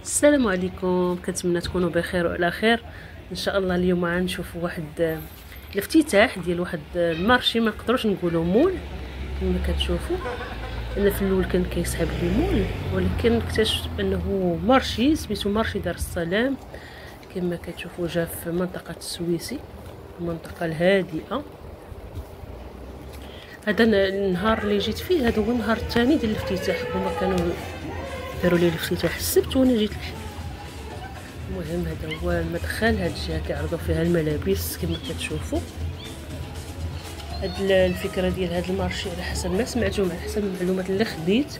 السلام عليكم، كنتمنى تكونوا بخير وعلى خير ان شاء الله. اليوم غنشوفوا واحد الافتتاح ديال واحد المارشي، ما نقدروش نقولوا مول كما كتشوفوا. انا في الاول كان كيسحب لي مول، ولكن اكتشفت انه مارشي سميتو مارشي دار السلام. كما كتشوفوا جا في منطقه السويسي، المنطقه الهادئه. هذا النهار اللي جيت فيه هذا هو النهار الثاني ديال الافتتاح. هما كانوا داروا لي الافتتاح السبت وانا جيت الحد. المهم هذا هو المدخل، هاد الجهه كيعرضوا فيها الملابس كما كتشوفوا. هاد الفكره ديال هاد المارشي على حسب ما سمعت وعلى حسب المعلومات اللي خديت،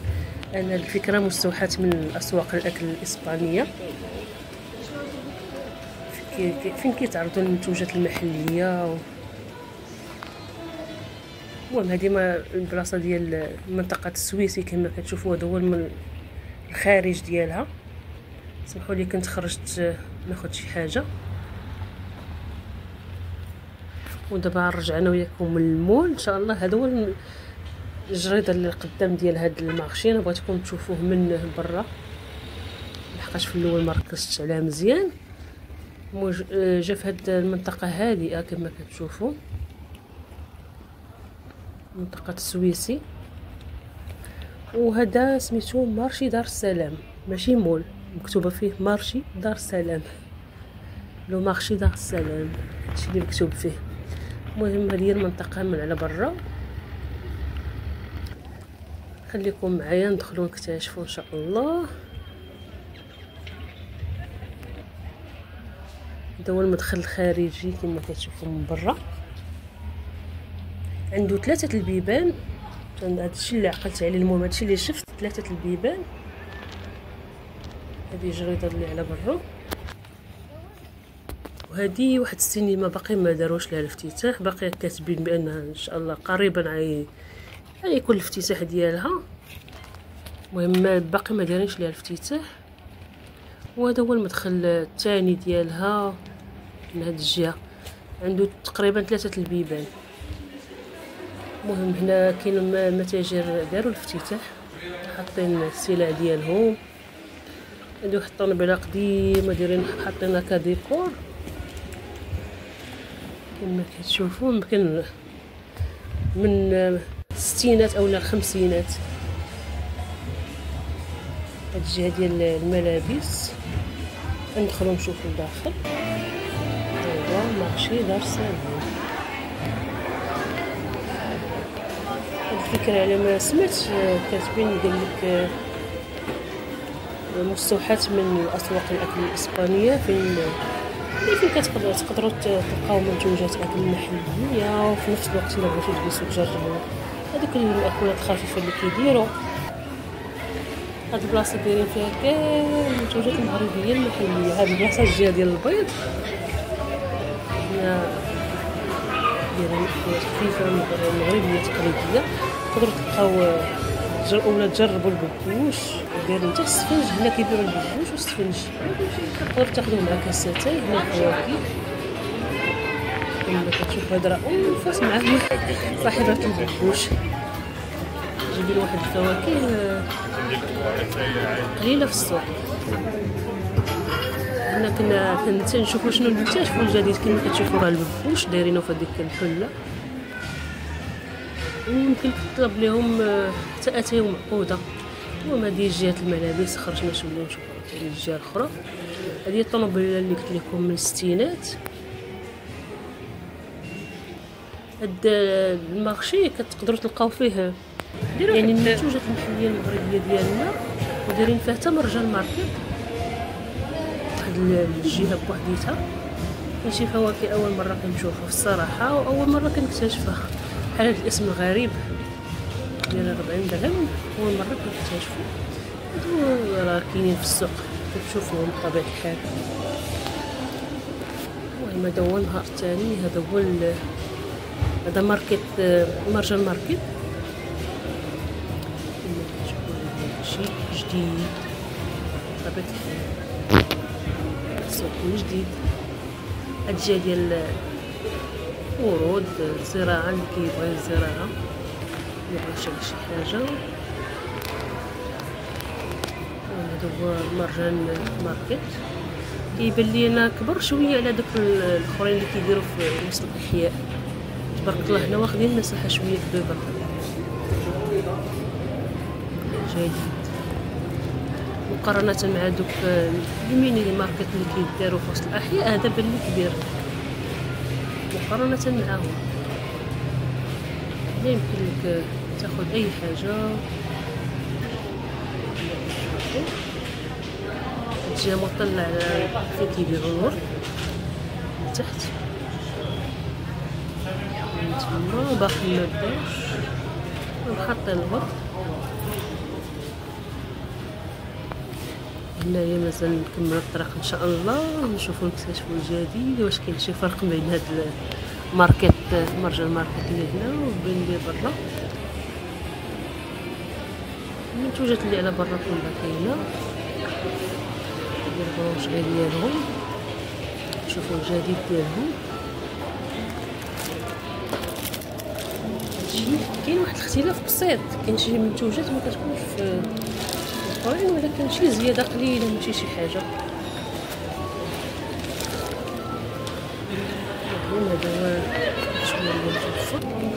انا الفكره مستوحاه من اسواق الاكل الاسبانيه، فين كيتعرضوا المنتوجات المحليه. المهم هذه ما البلاصه ديال منطقه السويسي كما كتشوفوا. هذا هو الخارج ديالها. سمحوا لي كنت خرجت ناخذ شي حاجه، ودابا نرجع انا وياكم من المول ان شاء الله. هذا هو الجريده اللي قدام ديال هذا المارشي، انا بغيتكم تشوفوه من برا لحقاش في الاول ما ركزتش عليه مزيان. جا في هذه المنطقه هادئه كما كتشوفوا، منطقه السويسي. وهذا سميتو مارشي دار السلام، ماشي مول، مكتوبه فيه مارشي دار السلام، لو مارشي دار السلام، هادشي اللي مكتوب فيه. المهم هذه هي المنطقه من على برا. خليكم معايا ندخلوا نكتشفوا ان شاء الله. هذا هو المدخل الخارجي كما كتشوفوا من برا. عنده 3 البيبان، هادشي اللي عقلت عليه. المهم هادشي اللي شفت 3 البيبان. هذه الجريده اللي على برا، وهذه واحد السينما باقي ما داروش لها الافتتاح، باقي كاتبين بانها ان شاء الله قريبا غيكون الافتتاح ديالها. المهم باقي ما دارينش لها الافتتاح. وهذا هو المدخل الثاني ديالها من هذه الجهه، عنده تقريبا 3 البيبان. المهم هنا كاين متاجر داروا الافتتاح، حاطين السلع ديالهم. عنده واحد الطنبله قديمه دايرين حاطينها كديكور كما كتشوفوا. يمكن من الستينات او الخمسينات. هاد الجهه ديال الملابس ندخلوا نشوفوا الداخل. هو مارشي دار السلام. الفكره على ما سمعت كاتبين قال لك مستوحاة من الاسواق الاكل الاسبانيه، فين تقدروا تلقاو منتوجات اكل محليه، وفي نفس الوقت الا بغيتو تجلسوا تجربوا هذوك المأكولات الخفيفه اللي كيديروا. هاد البلاصه دايرين فيها كاع المنتوجات المغربيه المحليه. هاد البلاصه الجهه ديال البيض هنا دايرين أكلات خفيفه مغربيه تقليديه. تقدروا تلقاو اولا تجربوا الببوش، دايرين حتى السفنج. هنا كيبيعوا الببوش والسفنج، تقدروا تاخذوه مع كاساتاي. هنا الفواكه كما كتشوف. هاد راه انفاس مع صاحبه الببوش، جايبين واحد الفواكه قليله في السوق. هنا كنا نشوفوا شنو نكتشفوا الجديد. كما كتشوفوا راه الببوش دايرينه في هذيك الحله، ويمكن تطلب لهم حتى اتاي معقوده. المهم هذه جهه الملابس. خرجنا شويه نشوفوا الجهه الاخرى. هذه الطنوبيله اللي قلت لكم من الستينات. هاد المارشي كتقدروا تلقاو فيه يعني المنتوجات المحليه المغربيه ديالنا، ودايرين فيها حتى مرجان ماركت، واحد الجهه بوحديتها. شي فواكه اول مره كنشوفها في الصراحه، واول مره كنكتشفها. بحال هذا الاسم الغريب ديال 40 درهم اول مره كنكتشفو. هادو راه كاينين في السوق كتشوفوهم بطبيعه الحال. المهم هذا هو النهار الثاني. هذا هو هذا ماركت مرجان ماركت. شيء جديد بطبيعه الحال، السوق جديد. هاد الجهه ديال ورود الزراعه، اللي كيبغي الزراعه اللي بغى يشري شي حاجه. هذا هو مرجان ماركت. كيبان لي انا كبر شويه على داك الاخرين اللي كيديروا في وسط الاحياء. تبارك الله هنا واخدين مساحه شويه كبيره جيد مقارنه مع دوك الميني ماركت اللي كيديروا في وسط الاحياء. هذا بان لي كبير مقارنه معاهم. هنا يمكن لك تاخذ اي حاجه. الجهه مطلع على فين كيبيعوا الورد من تحت من تما باقي ما بداش وحاطين الورد. هنايا مازال نكمل الطريق ان شاء الله، نشوفوا نكتشفوا الجديد واش كاين شي فرق بين هاد الماركت مرجان ماركت اللي هنا وبين اللي برا. المنتوجات اللي على برا كلها كاينه ديال البرونشري ديالهم. شوفوا الجديد ديالهم. هادشي كاين واحد الاختلاف بسيط، كاين شي منتوجات ما كتكونش في الاخرين ولكن شي زياده قليله ماشي شي حاجه. هذا هو شويه ديال الفرن.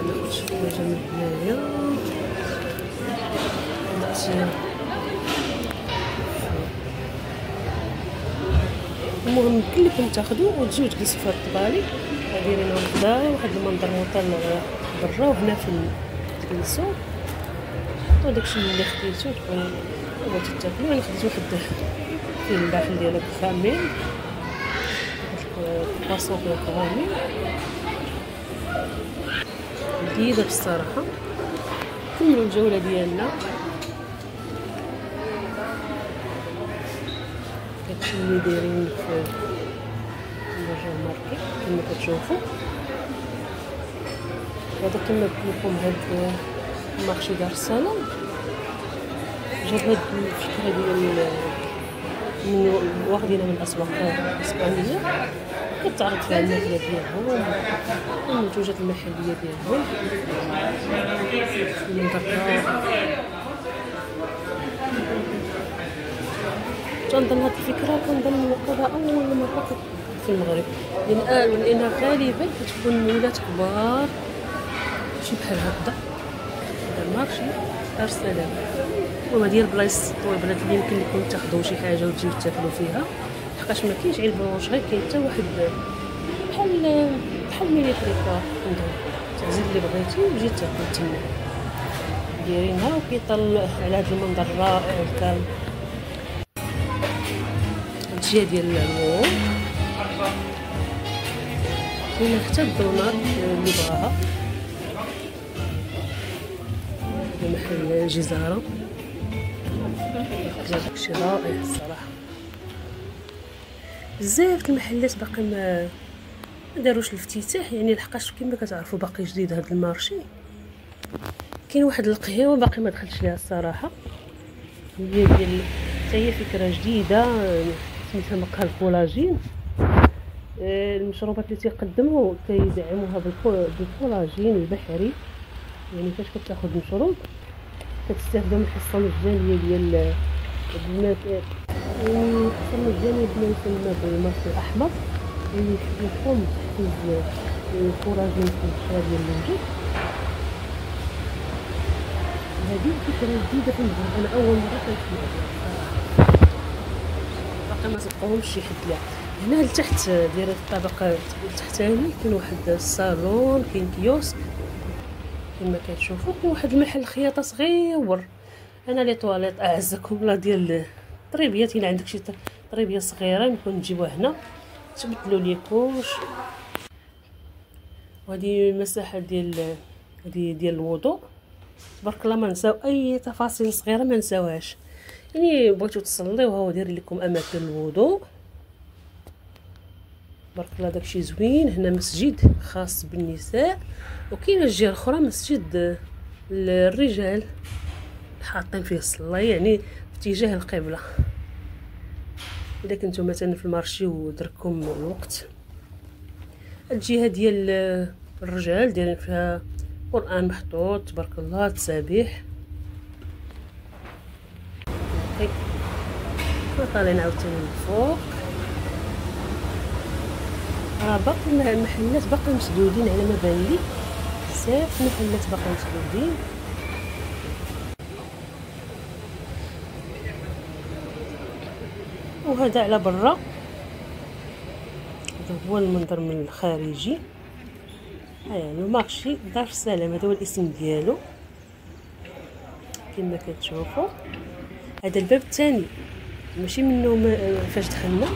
ناخذ شي حاجه من هنايا. المهم كلكم تاخذوا وتجيو تجلسوا في الطبالي دايرين هكذا واحد المنظر مطلع برا، وهنا فين تجلسوا حطوا داكشي اللي خديتو تكون بغيتو تاكلوا. انا خديت واحد فيه الداخل ديالو كراميل، الباسون فيه كراميل لذيذه بصراحه. كملوا الجوله ديالنا. هادشي اللي دايرين في مرجان ماركت كما كتشوفوا. هذا كما قلت لكم هاد المارشي دار السلام جاب هاد الفكره ديال من واخدينها من الاسواق الاسبانيه، كتعرض فيها الماكله ديالهم والمنتوجات المحليه ديالهم. كنظن هاد الفكره كنظن وقعها اول مره في المغرب، لان غالبا كتكون مولات كبار شي بحال هكذا. هذا المارشي دار السلام هو ديال بلايص الطويبلات اللي يمكن لكم تاخذوا شي حاجه وتجيو تاكلوا فيها، حقاش ما كاينش غير البرونشري، كاين حتى واحد بحال ميني فريكار عندهم تعزل اللي بغيتي وتجي تاكل تما. دايرينها وكيطل على هذا المنظر الرائع الكامل. الجهه ديال الورود كاينه حتى الدونات اللي بغاها. محل جزارة داكشي رائع الصراحة. بزاف المحلات باقي ما داروش الافتتاح، يعني لحقاش كما كتعرفوا باقي جديد هذا المارشي. كاين واحد القهوه باقي ما دخلتش ليها الصراحه، هي ديال حتى هي فكره جديده سميتها مقهى الكولاجين. المشروبات اللي تيقدموا كيدعموها بالكولاجين البحري، يعني فاش كتاخذ مشروب كتستافدوا من الحصه المجانيه ديال الحصه المجانيه بما يسمى بالمارك الاحمر اللي يقوم بتحفيز الكولاجين في القشره ديال الوجه. هذه فكره جديده في المغرب، انا اول مره كنسمعها باقي ما سبقوهمش شي حد ليها. هنا لتحت داير الطابق التحتاني كاين واحد الصالون، كاين كيوسك كما كتشوفوا، كاين واحد المحل خياطه صغيور. انا لي طواليط اعزكم الله ديال طريبيات، الا عندك شي طريبيه صغيره يمكن تجيبوها هنا تبدلوا لي كوش. وهذه المساحه ديال الوضوء تبارك الله، ما نساو اي تفاصيل صغيره ما نساوهاش. يعني بغيتو تصليو هو داير لكم اماكن الوضوء تبارك الله، داكشي زوين. هنا مسجد خاص بالنساء، وكاينه الجهه الاخرى مسجد للرجال حاطين فيه الصلاه، يعني في اتجاه القبله. اذا كنتو مثلا في المارشي ودركم الوقت، الجهه ديال الرجال دايرين فيها قران محطوط تبارك الله، تسابيح. طالعين عاوتاني الفوق. باقي المحلات باقي مسدودين على ما بان لي، بزاف المحلات باقي مسدودين. وهذا على برا، هذا هو المنظر من الخارجي. يعني مارشي دار السلام، هذا هو الاسم ديالو كما كتشوفوا. هذا الباب الثاني، ماشي منه فاش دخلنا،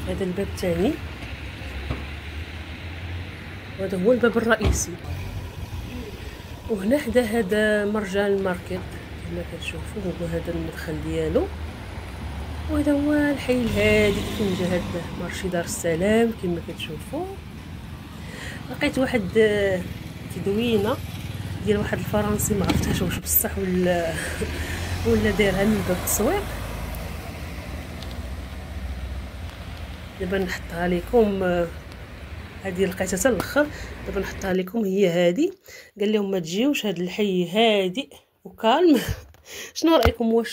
هذا الباب الثاني وهذا هو الباب الرئيسي. وهنا حدا هذا مرجان ماركت كما كتشوفوا، هو هذا المدخل ديالو. وهذا هو الحي الهادئ فين جا هذا مارشي دار السلام كما كتشوفوا. لقيت واحد تدوينه ديال واحد الفرنسي، ما عرفتهاش واش بصح ولا دايرها من باب التسويق. دابا نحطها لكم، هذه لقيتها حتى الاخر، دابا نحطها لكم. هي هذه قال لهم ما تجيوش، هذا الحي هادئ وكالم. شنو رايكم؟ واش